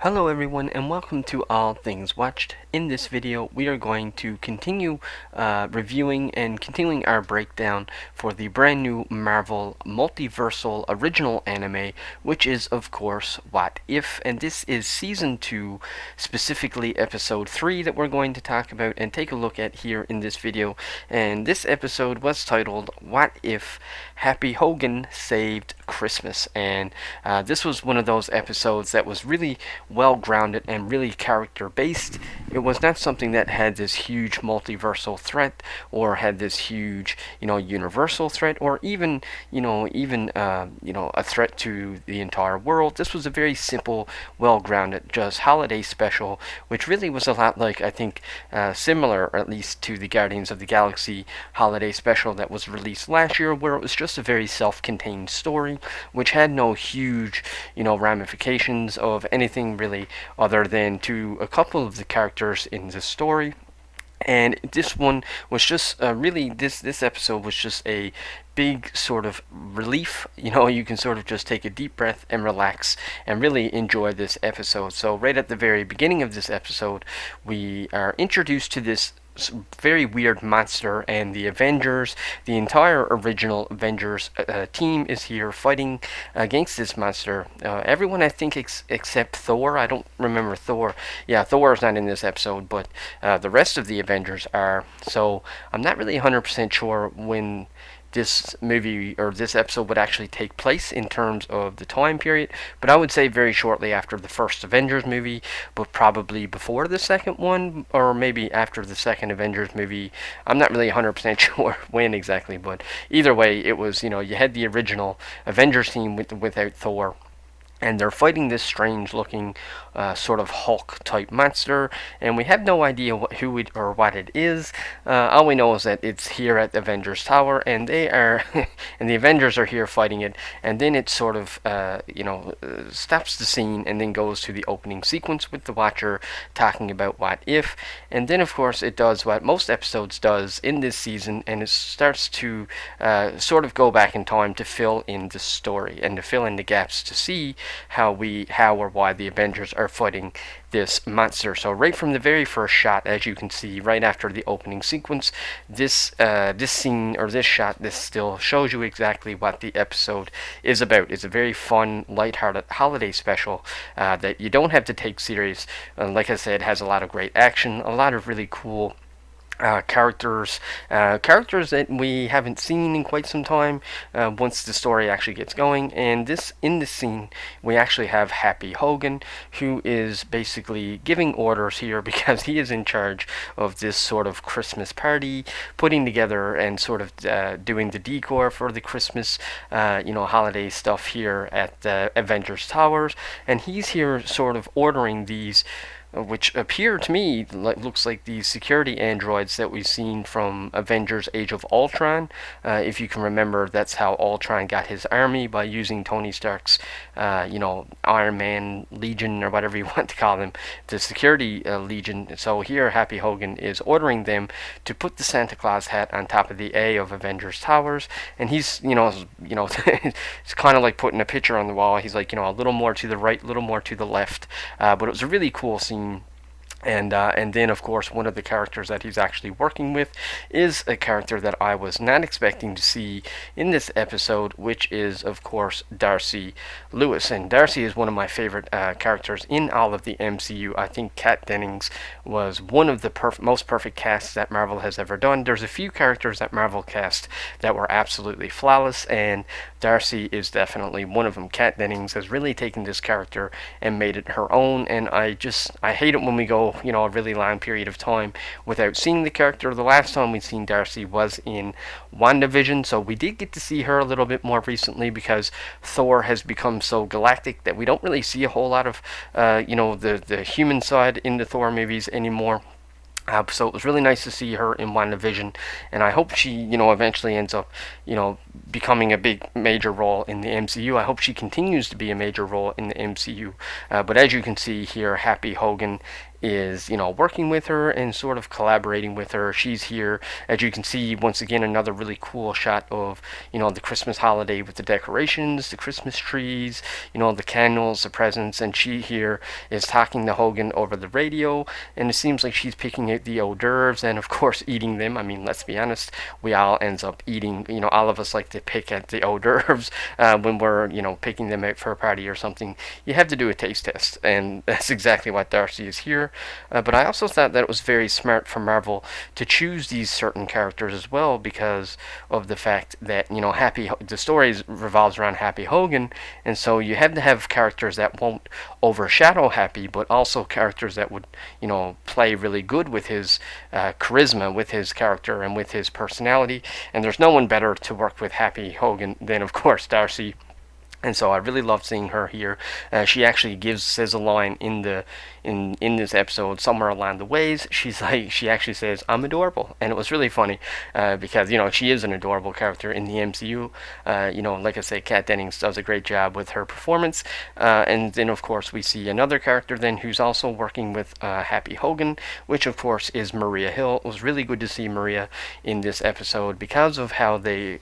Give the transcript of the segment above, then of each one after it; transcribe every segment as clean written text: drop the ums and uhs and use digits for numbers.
Hello everyone and welcome to All Things Watched. In this video we are going to continue reviewing and continuing our breakdown for the brand new Marvel multiversal original anime, which is of course What If, and this is season 2, specifically episode 3 that we're going to talk about and take a look at here in this video. And this episode was titled What If Happy Hogan Saved Christmas, and this was one of those episodes that was really well grounded and really character based. It was not something that had this huge multiversal threat or had this huge, universal threat or even, a threat to the entire world. This was a very simple, well grounded, just holiday special, which really was a lot like, I think, similar at least to the Guardians of the Galaxy holiday special that was released last year, where it was just a very self contained story, which had no huge, ramifications of anything really other than to a couple of the characters in the story. And this one was just really this episode was just a big sort of relief. You can sort of just take a deep breath and relax and really enjoy this episode. So right at the very beginning of this episode, we are introduced to this very weird monster, and the Avengers, the entire original Avengers team is here fighting against this monster. Everyone, I think, except Thor. I don't remember Thor. Yeah, Thor is not in this episode, but the rest of the Avengers are. So I'm not really 100% sure when this movie or this episode would actually take place in terms of the time period, but I would say very shortly after the first Avengers movie, but probably before the second one, or maybe after the second Avengers movie. I'm not really 100% sure when exactly, but either way, it was, you had the original Avengers team without Thor, and they're fighting this strange looking sort of Hulk type monster, and we have no idea who it or what it is. All we know is that it's here at the Avengers Tower, and they are and the Avengers are here fighting it, and then it sort of stops the scene and then goes to the opening sequence with the Watcher talking about what if, and then of course it does what most episodes does in this season, and it starts to sort of go back in time to fill in the story and to fill in the gaps to see how or why the Avengers are fighting this monster. So right from the very first shot, as you can see, right after the opening sequence, this scene or this shot, this still shows you exactly what the episode is about. It's a very fun, lighthearted holiday special that you don't have to take serious. Like I said, has a lot of great action, a lot of really cool characters that we haven't seen in quite some time once the story actually gets going. And in this scene we actually have Happy Hogan, who is basically giving orders here because he is in charge of this sort of Christmas party, putting together and sort of doing the decor for the Christmas holiday stuff here at the Avengers Towers. And he's here sort of ordering these which appear to me looks like the security androids that we've seen from Avengers Age of Ultron. If you can remember, that's how Ultron got his army, by using Tony Stark's Iron Man Legion, or whatever you want to call them, the security legion. So here Happy Hogan is ordering them to put the Santa Claus hat on top of the A of Avengers Towers, and he's it's kind of like putting a picture on the wall. He's like, a little more to the right, a little more to the left, but it was a really cool scene. And then, of course, one of the characters that he's actually working with is a character that I was not expecting to see in this episode, which is, of course, Darcy Lewis. And Darcy is one of my favorite characters in all of the MCU. I think Kat Dennings was one of the most perfect casts that Marvel has ever done. There's a few characters that Marvel cast that were absolutely flawless, and Darcy is definitely one of them. Kat Dennings has really taken this character and made it her own, and I hate it when we go a really long period of time without seeing the character. The last time we'd seen Darcy was in WandaVision, so we did get to see her a little bit more recently because Thor has become so galactic that we don't really see a whole lot of the human side in the Thor movies anymore. So it was really nice to see her in WandaVision, and I hope she, eventually ends up, becoming a big major role in the MCU. I hope she continues to be a major role in the MCU. But as you can see here, Happy Hogan is, working with her and sort of collaborating with her. She's here, as you can see, once again, another really cool shot of, the Christmas holiday with the decorations, the Christmas trees, the candles, the presents, and she here is talking to Hogan over the radio, and it seems like she's picking out the hors d'oeuvres and, of course, eating them. I mean, let's be honest, we all ends up eating, all of us like to pick at the hors d'oeuvres when we're, picking them out for a party or something. You have to do a taste test, and that's exactly what Darcy is here. But I also thought that it was very smart for Marvel to choose these certain characters as well, because of the fact that, the story revolves around Happy Hogan, and so you have to have characters that won't overshadow Happy, but also characters that would, play really good with his charisma, with his character, and with his personality. And there's no one better to work with Happy Hogan than, of course, Darcy. And so I really love seeing her here. She actually says a line in this episode somewhere along the ways. She actually says, "I'm adorable," and it was really funny because she is an adorable character in the MCU. Like I say, Kat Dennings does a great job with her performance. And then of course we see another character then who's also working with Happy Hogan, which of course is Maria Hill. It was really good to see Maria in this episode because of how they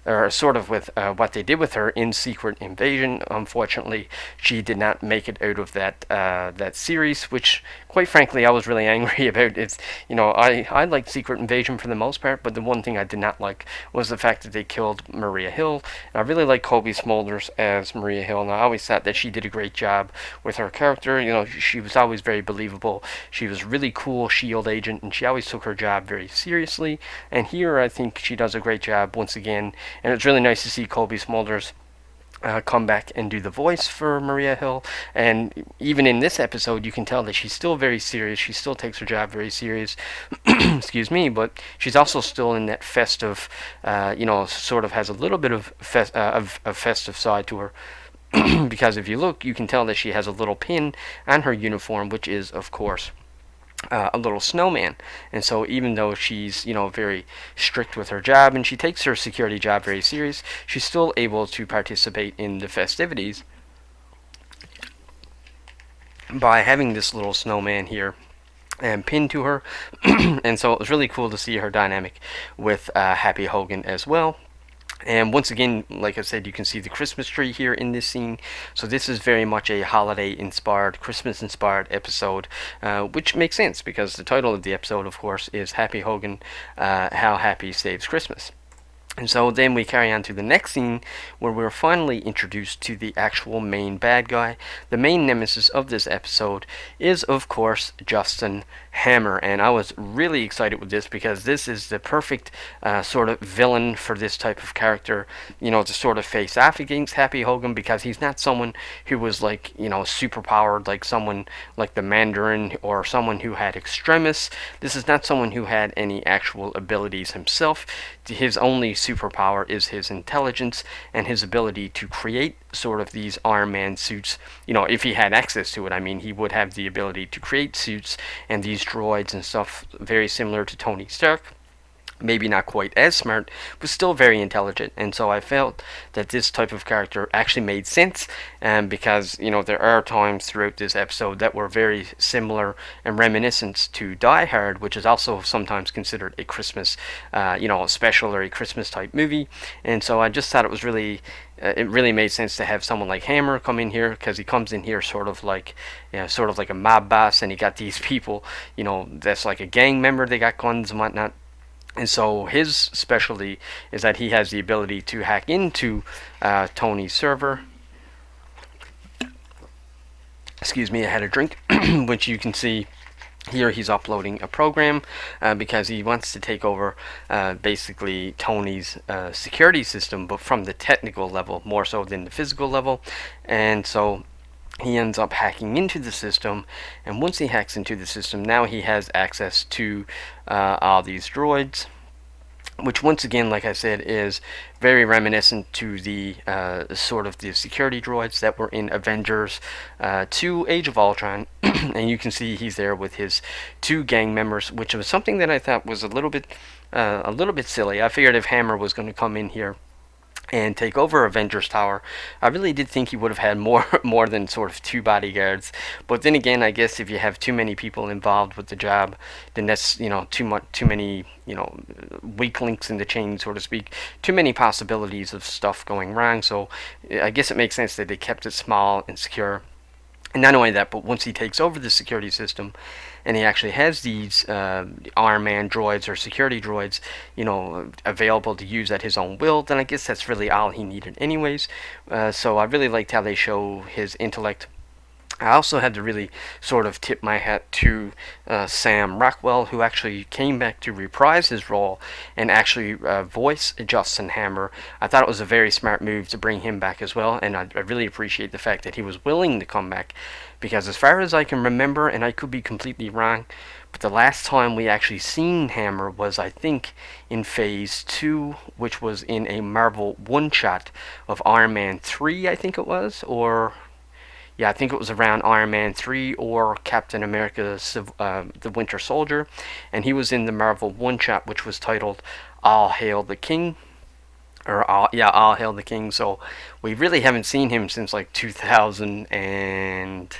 or sort of with what they did with her in Secret Invasion. Unfortunately, she did not make it out of that series, which quite frankly I was really angry about. It's I liked Secret Invasion for the most part, but the one thing I did not like was the fact that they killed Maria Hill. And I really like Kobe Smulders as Maria Hill, and I always thought that she did a great job with her character. She was always very believable. She was really cool SHIELD agent, and she always took her job very seriously. And here I think she does a great job once again, and it's really nice to see Kobe Smulders come back and do the voice for Maria Hill. And even in this episode you can tell that she's still very serious. She still takes her job very serious. Excuse me, but she's also still in that festive, sort of has a little bit of festive side to her. Because if you look, you can tell that she has a little pin on her uniform, which is of course a little snowman. And so even though she's very strict with her job and she takes her security job very serious, she's still able to participate in the festivities by having this little snowman here and pinned to her. And so it was really cool to see her dynamic with Happy Hogan as well. And once again, like I said, you can see the Christmas tree here in this scene. So this is very much a holiday-inspired, Christmas-inspired episode, which makes sense because the title of the episode, of course, is Happy Hogan, How Happy Saves Christmas. And so then we carry on to the next scene where we're finally introduced to the actual main bad guy. The main nemesis of this episode is, of course, Justin Hammer. And I was really excited with this because this is the perfect sort of villain for this type of character, to sort of face off against Happy Hogan, because he's not someone who was like, super powered like someone like the Mandarin or someone who had extremis. This is not someone who had any actual abilities himself. His only superpower is his intelligence and his ability to create sort of these Iron Man suits. If he had access to it, I mean, he would have the ability to create suits and these droids and stuff very similar to Tony Stark. Maybe not quite as smart, but still very intelligent. And so I felt that this type of character actually made sense, because there are times throughout this episode that were very similar and reminiscent to Die Hard, which is also sometimes considered a Christmas special or a Christmas type movie. And so I just thought it was really it really made sense to have someone like Hammer come in here, because he comes in here sort of like a mob boss, and he got these people that's like a gang member. They got guns and whatnot. And so his specialty is that he has the ability to hack into Tony's server. Excuse me, I had a drink, which you can see here. He's uploading a program because he wants to take over basically Tony's security system, but from the technical level more so than the physical level. And so he ends up hacking into the system, and once he hacks into the system, now he has access to all these droids, which once again, like I said, is very reminiscent to the sort of the security droids that were in Avengers 2 Age of Ultron. And you can see he's there with his two gang members, which was something that I thought was a little bit silly. I figured if Hammer was going to come in here and take over Avengers Tower. I really did think he would have had more more than sort of two bodyguards. But then again, I guess if you have too many people involved with the job, then that's, too many, weak links in the chain, so to speak. Too many possibilities of stuff going wrong. So I guess it makes sense that they kept it small and secure. And not only that, but once he takes over the security system, and he actually has these Iron Man droids or security droids, available to use at his own will, then I guess that's really all he needed anyways. So I really liked how they show his intellect. I also had to really sort of tip my hat to Sam Rockwell, who actually came back to reprise his role and actually voice Justin Hammer. I thought it was a very smart move to bring him back as well, and I really appreciate the fact that he was willing to come back, because as far as I can remember, and I could be completely wrong, but the last time we actually seen Hammer was, I think, in Phase 2, which was in a Marvel one-shot of Iron Man 3, I think it was, or... yeah, I think it was around Iron Man 3 or Captain America the Winter Soldier. And he was in the Marvel one-shot, which was titled All Hail the King. All Hail the King. So we really haven't seen him since like 2000 and...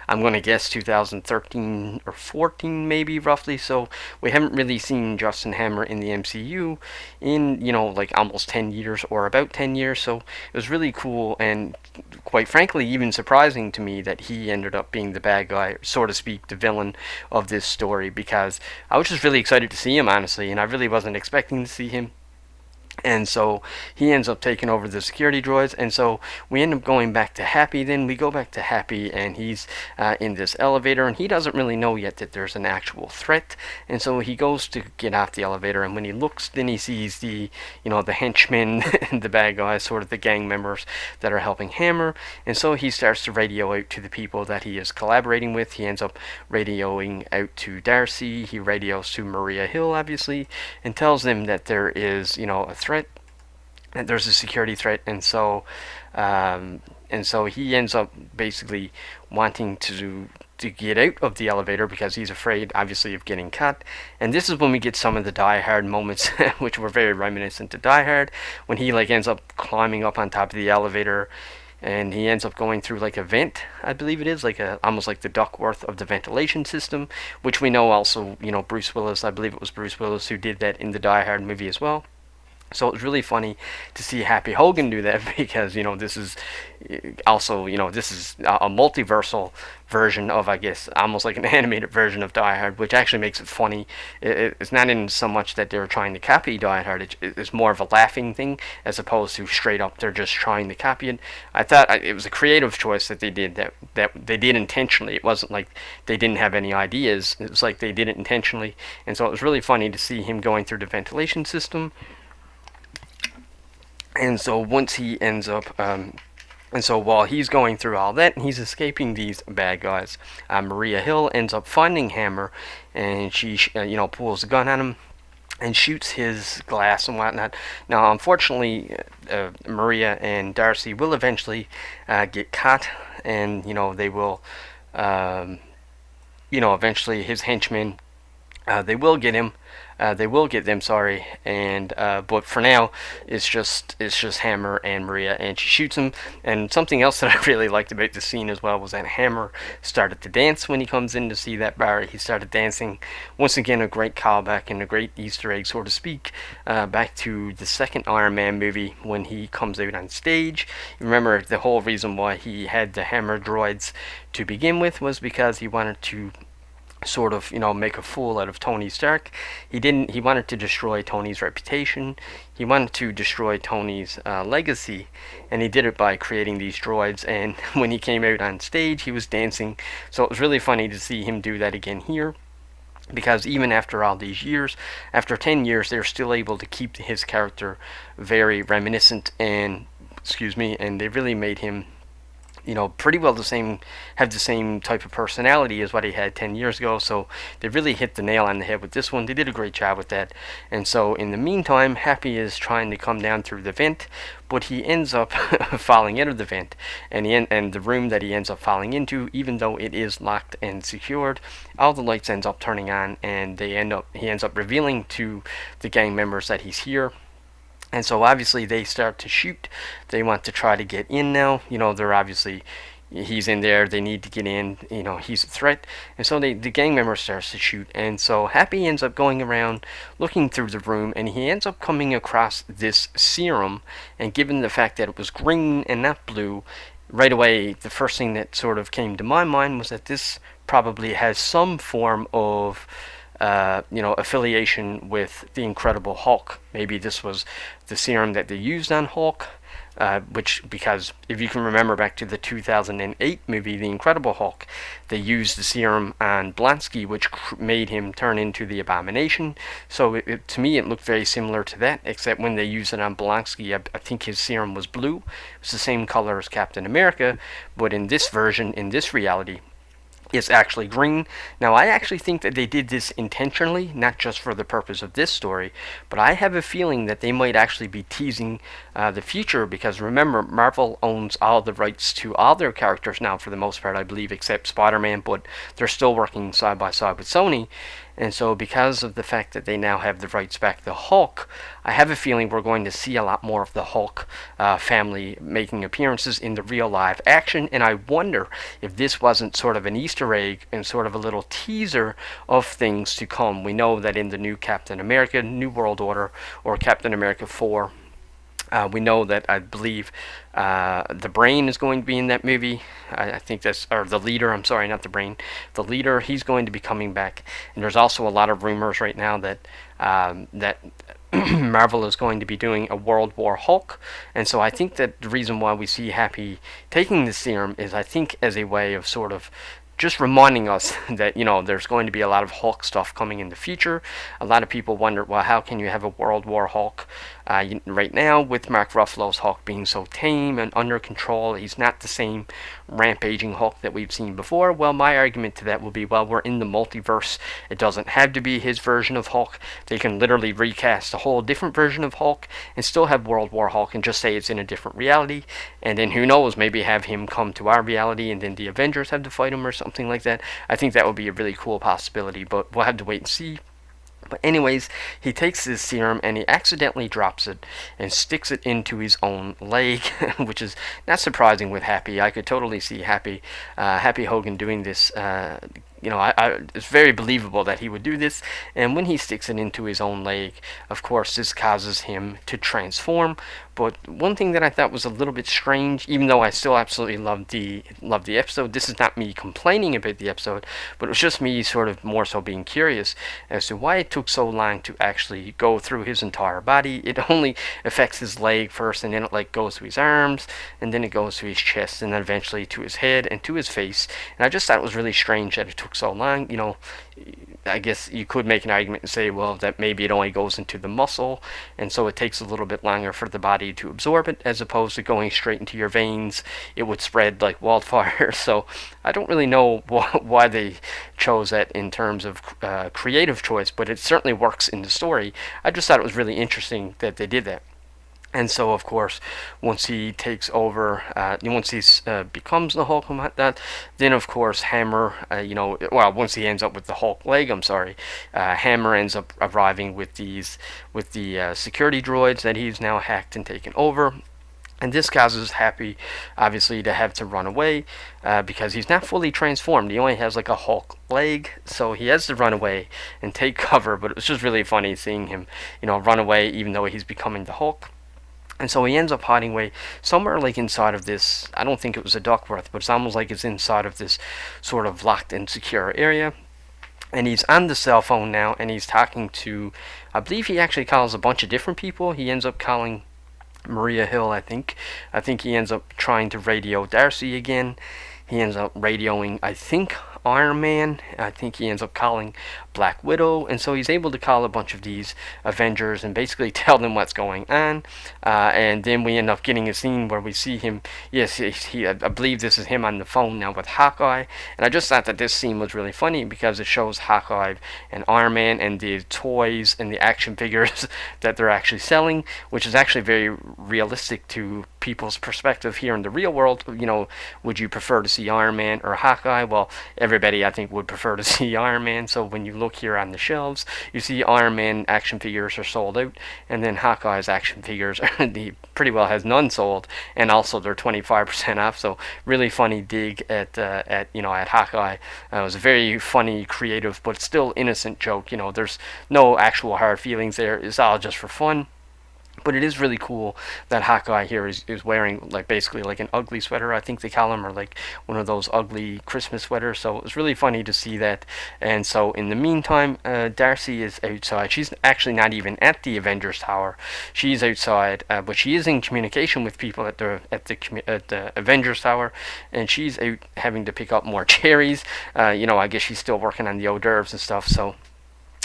I'm going to guess 2013 or 14 maybe, roughly. So we haven't really seen Justin Hammer in the MCU in, like almost 10 years or about 10 years. So it was really cool and quite frankly even surprising to me that he ended up being the bad guy, so to speak, the villain of this story, because I was just really excited to see him, honestly, and I really wasn't expecting to see him. And so he ends up taking over the security droids, and so we end up going back to Happy. Then we go back to Happy, and he's in this elevator, and he doesn't really know yet that there's an actual threat. And so he goes to get off the elevator, and when he looks, then he sees the henchmen, the bad guys, sort of the gang members that are helping Hammer. And so he starts to radio out to the people that he is collaborating with. He ends up radioing out to Darcy. He radios to Maria Hill, obviously, and tells them that there is, a threat, that there's a security threat. And so he ends up basically wanting to get out of the elevator because he's afraid, obviously, of getting caught. And this is when we get some of the Die Hard moments, which were very reminiscent to Die Hard, when he ends up climbing up on top of the elevator, and he ends up going through like a vent, I believe it is, almost like the Duckworth of the ventilation system, which we know also, Bruce Willis, I believe it was Bruce Willis who did that in the Die Hard movie as well. So it was really funny to see Happy Hogan do that, because this is also, this is a multiversal version of, I guess, almost like an animated version of Die Hard, which actually makes it funny. It's not in so much that they're trying to copy Die Hard, it's more of a laughing thing, as opposed to straight up they're just trying to copy it. I thought it was a creative choice that they did, that they did intentionally. It wasn't like they didn't have any ideas, it was like they did it intentionally. And so it was really funny to see him going through the ventilation system. And so once he ends up, and so while he's going through all that, and he's escaping these bad guys, Maria Hill ends up finding Hammer, and she, pulls a gun on him and shoots his glass and whatnot. Now, unfortunately, Maria and Darcy will eventually get caught, and they will, eventually his henchmen, they will get him. They will get them, sorry, and but for now, it's just Hammer and Maria, and she shoots him. And something else that I really liked about the scene as well was that Hammer started to dance when he comes in to see that bar. He started dancing. Once again, a great callback and a great Easter egg, so to speak, back to the second Iron Man movie when he comes out on stage. Remember, the whole reason why he had the Hammer droids to begin with was because he wanted to sort of, make a fool out of Tony Stark. He wanted to destroy Tony's reputation. He wanted to destroy Tony's legacy, and he did it by creating these droids. And when he came out on stage, he was dancing. So it was really funny to see him do that again here, because even after all these years, after 10 years, they're still able to keep his character very reminiscent and they really made him pretty well have the same type of personality as what he had 10 years ago. So they really hit the nail on the head with this one. They did a great job with that. And so in the meantime, Happy is trying to come down through the vent, but he ends up falling out of the vent. And the room that he ends up falling into, even though it is locked and secured, all the lights ends up turning on, and he ends up revealing to the gang members that he's here. And so obviously they start to shoot. They want to try to get in now. They're obviously, he's in there. They need to get in. He's a threat. And so the gang member starts to shoot. And so Happy ends up going around looking through the room, and he ends up coming across this serum. And given the fact that it was green and not blue, right away the first thing that sort of came to my mind was that this probably has some form of affiliation with the Incredible Hulk. Maybe this was the serum that they used on Hulk, because if you can remember back to the 2008 movie, The Incredible Hulk, they used the serum on Blonsky, which made him turn into the Abomination. So to me, it looked very similar to that, except when they used it on Blonsky, I think his serum was blue. It was the same color as Captain America, but in this version, in this reality, is actually green. Now, I actually think that they did this intentionally, not just for the purpose of this story, but I have a feeling that they might actually be teasing the future, because remember, Marvel owns all the rights to all their characters now, for the most part, I believe, except Spider-Man, but they're still working side by side with Sony. And so because of the fact that they now have the rights back to Hulk, I have a feeling we're going to see a lot more of the Hulk family making appearances in the real live action. And I wonder if this wasn't sort of an Easter egg and sort of a little teaser of things to come. We know that in the new Captain America, New World Order, or Captain America 4, we know that, I believe, the Brain is going to be in that movie. I think that's, or the Leader, I'm sorry, not the Brain. The Leader, he's going to be coming back. And there's also a lot of rumors right now that that Marvel is going to be doing a World War Hulk. And so I think that the reason why we see Happy taking the serum is, I think, as a way of sort of just reminding us that, there's going to be a lot of Hulk stuff coming in the future. A lot of people wonder, well, how can you have a World War Hulk right now with Mark Ruffalo's Hulk being so tame and under control? He's not the same rampaging Hulk that we've seen before. Well, my argument to that will be, well, we're in the multiverse. It doesn't have to be his version of Hulk. They can literally recast a whole different version of Hulk and still have World War Hulk and just say it's in a different reality. And then who knows, maybe have him come to our reality and then the Avengers have to fight him or something like that. I think that would be a really cool possibility, but we'll have to wait and see. But anyways, he takes this serum and he accidentally drops it and sticks it into his own leg, which is not surprising with Happy. I could totally see Happy Hogan doing this. It's very believable that he would do this. And when he sticks it into his own leg, of course, this causes him to transform. But one thing that I thought was a little bit strange, even though I still absolutely loved the episode, this is not me complaining about the episode, but it was just me sort of more so being curious as to why it took so long to actually go through his entire body. It only affects his leg first, and then it goes to his arms, and then it goes to his chest, and then eventually to his head and to his face. And I just thought it was really strange that it took so long. I guess you could make an argument and say, well, that maybe it only goes into the muscle, and so it takes a little bit longer for the body to absorb it, as opposed to going straight into your veins. It would spread like wildfire. So I don't really know why they chose that in terms of creative choice, but it certainly works in the story. I just thought it was really interesting that they did that. And so, of course, once he takes over, once he becomes the Hulk and whatnot, then, of course, Hammer, once he ends up with the Hulk leg, Hammer ends up arriving with the security droids that he's now hacked and taken over. And this causes Happy, obviously, to have to run away because he's not fully transformed. He only has a Hulk leg, so he has to run away and take cover. But it was just really funny seeing him, run away even though he's becoming the Hulk. And so he ends up hiding away somewhere inside of this, I don't think it was a Duckworth, but it's almost like it's inside of this sort of locked and secure area. And he's on the cell phone now, and he's talking to, I believe he actually calls a bunch of different people. He ends up calling Maria Hill, I think. I think he ends up trying to radio Darcy again. He ends up radioing, I think, Iron Man. I think he ends up calling Black Widow, and so he's able to call a bunch of these Avengers and basically tell them what's going on. And then we end up getting a scene where we see him. Yes, I believe this is him on the phone now with Hawkeye. And I just thought that this scene was really funny because it shows Hawkeye and Iron Man and the toys and the action figures that they're actually selling, which is actually very realistic to people's perspective here in the real world, would you prefer to see Iron Man or Hawkeye? Well, everybody I think would prefer to see Iron Man. So when you look here on the shelves, you see Iron Man action figures are sold out, and then Hawkeye's action figures he pretty well has none sold, and also they're 25% off. So really funny dig at Hawkeye. It was a very funny, creative, but still innocent joke. There's no actual hard feelings there. It's all just for fun. But it is really cool that Hawkeye here is wearing like basically like an ugly sweater, I think they call him, or like one of those ugly Christmas sweaters. So it's really funny to see that. And so in the meantime, Darcy is outside. She's actually not even at the Avengers Tower. She's outside, but she is in communication with people at the Avengers Tower, and she's out having to pick up more cherries. I guess she's still working on the hors d'oeuvres and stuff. So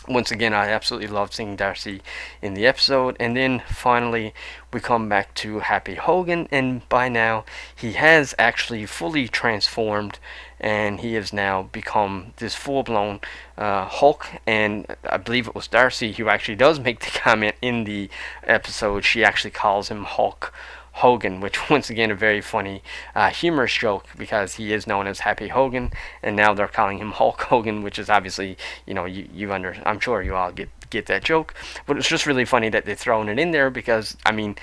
once again, I absolutely love seeing Darcy in the episode. And then finally, we come back to Happy Hogan, and by now he has actually fully transformed, and he has now become this full-blown Hulk. And I believe it was Darcy who actually does make the comment in the episode. She actually calls him Hulk Hogan, which once again a very funny, humorous joke, because he is known as Happy Hogan, and now they're calling him Hulk Hogan, which is obviously, I'm sure you all get that joke, but it's just really funny that they're throwing it in there, because I mean,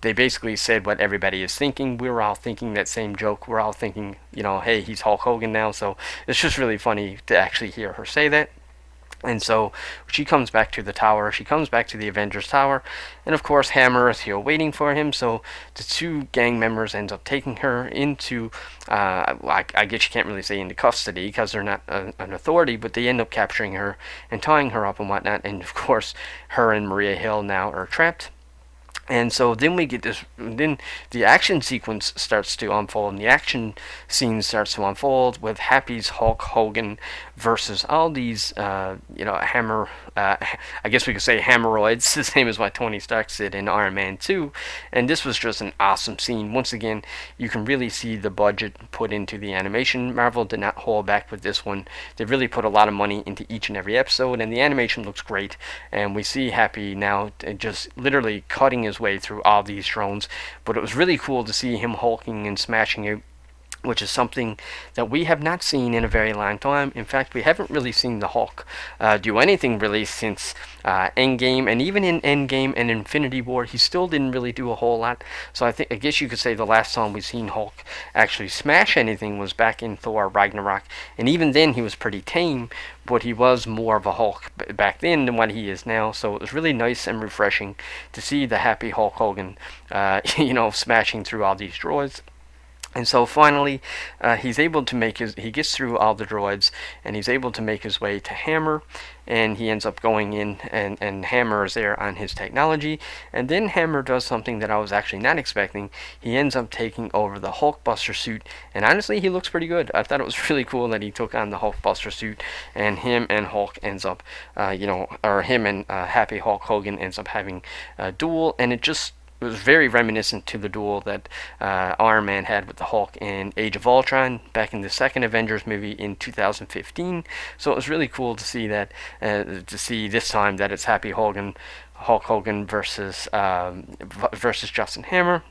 they basically said what everybody is thinking. We're all thinking that same joke. We're all thinking, hey, he's Hulk Hogan now. So it's just really funny to actually hear her say that. And so she comes back to the tower. She comes back to the Avengers Tower, and of course Hammer is here waiting for him. So the two gang members end up taking her into, I guess you can't really say into custody because they're not an authority, but they end up capturing her and tying her up and whatnot. And of course, her and Maria Hill now are trapped. And so then we get this, then the action sequence starts to unfold, and the action scene starts to unfold with Happy's Hulk Hogan versus all these, hammer, I guess we could say hemorrhoids, the same as what Tony Stark said in Iron Man 2. And this was just an awesome scene. Once again, you can really see the budget put into the animation. Marvel did not hold back with this one. They really put a lot of money into each and every episode, and the animation looks great. And we see Happy now just literally cutting his way through all these drones, but it was really cool to see him hulking and smashing out, which is something that we have not seen in a very long time. In fact, we haven't really seen the Hulk do anything really since Endgame, and even in Endgame and Infinity War, he still didn't really do a whole lot. So I guess you could say the last time we've seen Hulk actually smash anything was back in Thor Ragnarok, and even then he was pretty tame, but he was more of a Hulk back then than what he is now. So it was really nice and refreshing to see the Happy Hulk Hogan, smashing through all these droids. And so finally, he gets through all the droids, and he's able to make his way to Hammer, and he ends up going in, and Hammer is there on his technology. And then Hammer does something that I was actually not expecting. He ends up taking over the Hulkbuster suit, and honestly, he looks pretty good. I thought it was really cool that he took on the Hulkbuster suit, and him and Hulk ends up, him and Happy Hulk Hogan ends up having a duel, and it was very reminiscent to the duel that Iron Man had with the Hulk in Age of Ultron back in the second Avengers movie in 2015. So it was really cool to see that, to see this time that it's Hulk Hogan versus Justin Hammer.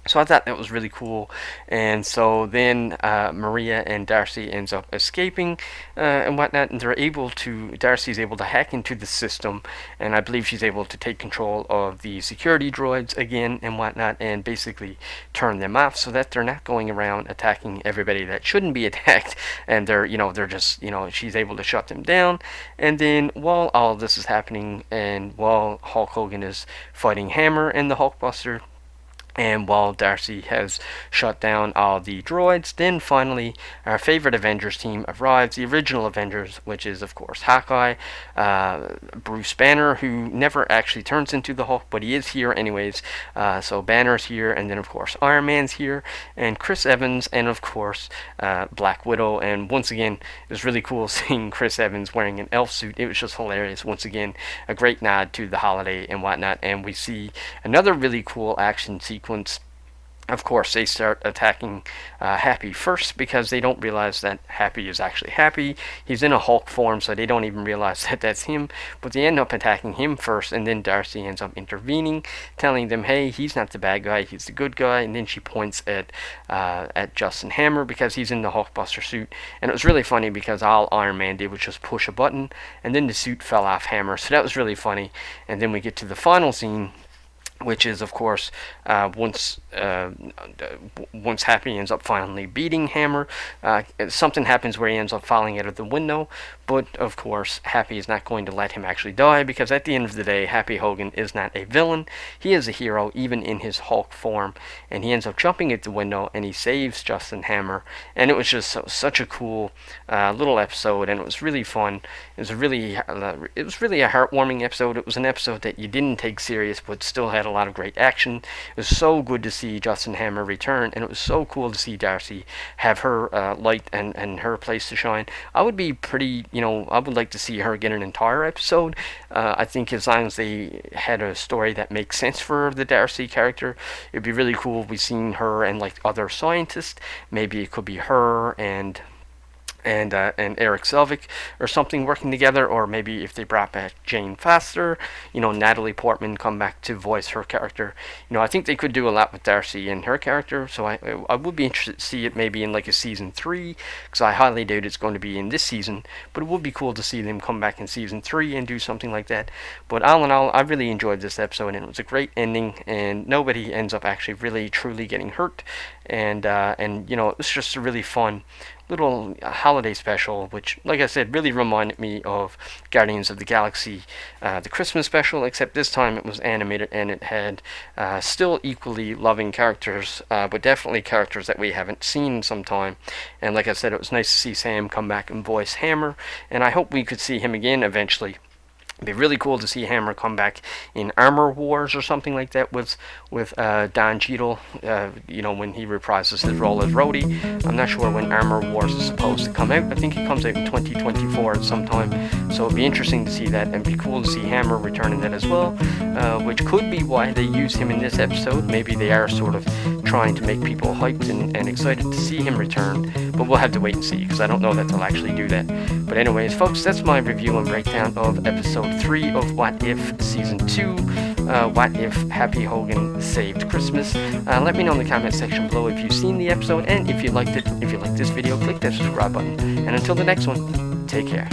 So I thought that was really cool. And so then Maria and Darcy ends up escaping and whatnot, and Darcy's able to hack into the system, and I believe she's able to take control of the security droids again and whatnot, and basically turn them off so that they're not going around attacking everybody that shouldn't be attacked, and they're just, she's able to shut them down. And then while all of this is happening, and while Hulk Hogan is fighting Hammer and the Hulkbuster, and while Darcy has shut down all the droids, then finally our favorite Avengers team arrives, the original Avengers, which is of course Hawkeye, Bruce Banner, who never actually turns into the Hulk, but he is here anyways. So Banner's here, and then of course Iron Man's here, and Chris Evans, and of course Black Widow. And once again, it was really cool seeing Chris Evans wearing an elf suit. It was just hilarious. Once again, a great nod to the holiday and whatnot. And we see another really cool action sequence Of course, they start attacking Happy first because they don't realize that Happy is actually Happy. He's in a Hulk form, so they don't even realize that that's him. But they end up attacking him first, and then Darcy ends up intervening, telling them, "Hey, he's not the bad guy; he's the good guy." And then she points at Justin Hammer because he's in the Hulkbuster suit. And it was really funny because all Iron Man did was just push a button, and then the suit fell off Hammer. So that was really funny. And then we get to the final scene, which is, of course, once Happy ends up finally beating Hammer, something happens where he ends up falling out of the window. But of course, Happy is not going to let him actually die, because at the end of the day, Happy Hogan is not a villain. He is a hero, even in his Hulk form. And he ends up jumping at the window, and he saves Justin Hammer. And it was just such a cool little episode, and it was really fun. It was really a heartwarming episode. It was an episode that you didn't take serious, but still had a lot of great action. It was so good to see Justin Hammer return, and it was so cool to see Darcy have her light and her place to shine. I would be pretty, I would like to see her get an entire episode. I think as long as they had a story that makes sense for the Darcy character, it'd be really cool if we seen her and like other scientists. Maybe it could be her and Eric Selvig or something working together, or maybe if they brought back Jane Foster, Natalie Portman come back to voice her character. I think they could do a lot with Darcy and her character, so I would be interested to see it maybe in like a season 3, because I highly doubt it's going to be in this season, but it would be cool to see them come back in season 3 and do something like that. But all in all, I really enjoyed this episode, and it was a great ending, and nobody ends up actually really truly getting hurt, and it was just a really fun little holiday special, which, like I said, really reminded me of Guardians of the Galaxy, the Christmas special, except this time it was animated, and it had still equally loving characters, but definitely characters that we haven't seen in some time. And like I said, it was nice to see Sam come back and voice Hammer, and I hope we could see him again eventually. It'd be really cool to see Hammer come back in Armor Wars or something like that with Don Cheadle, when he reprises his role as Rhodey. I'm not sure when Armor Wars is supposed to come out. I think it comes out in 2024 at some time. So it'd be interesting to see that, and it'd be cool to see Hammer return in that as well, which could be why they use him in this episode. Maybe they are sort of trying to make people hyped and excited to see him return, but we'll have to wait and see, because I don't know that they'll actually do that. But anyways, folks, that's my review and breakdown of episode 3 of What If Season 2, What If Happy Hogan Saved Christmas. Let me know in the comment section below if you've seen the episode, and if you liked it. If you liked this video, click that subscribe button. And until the next one, take care.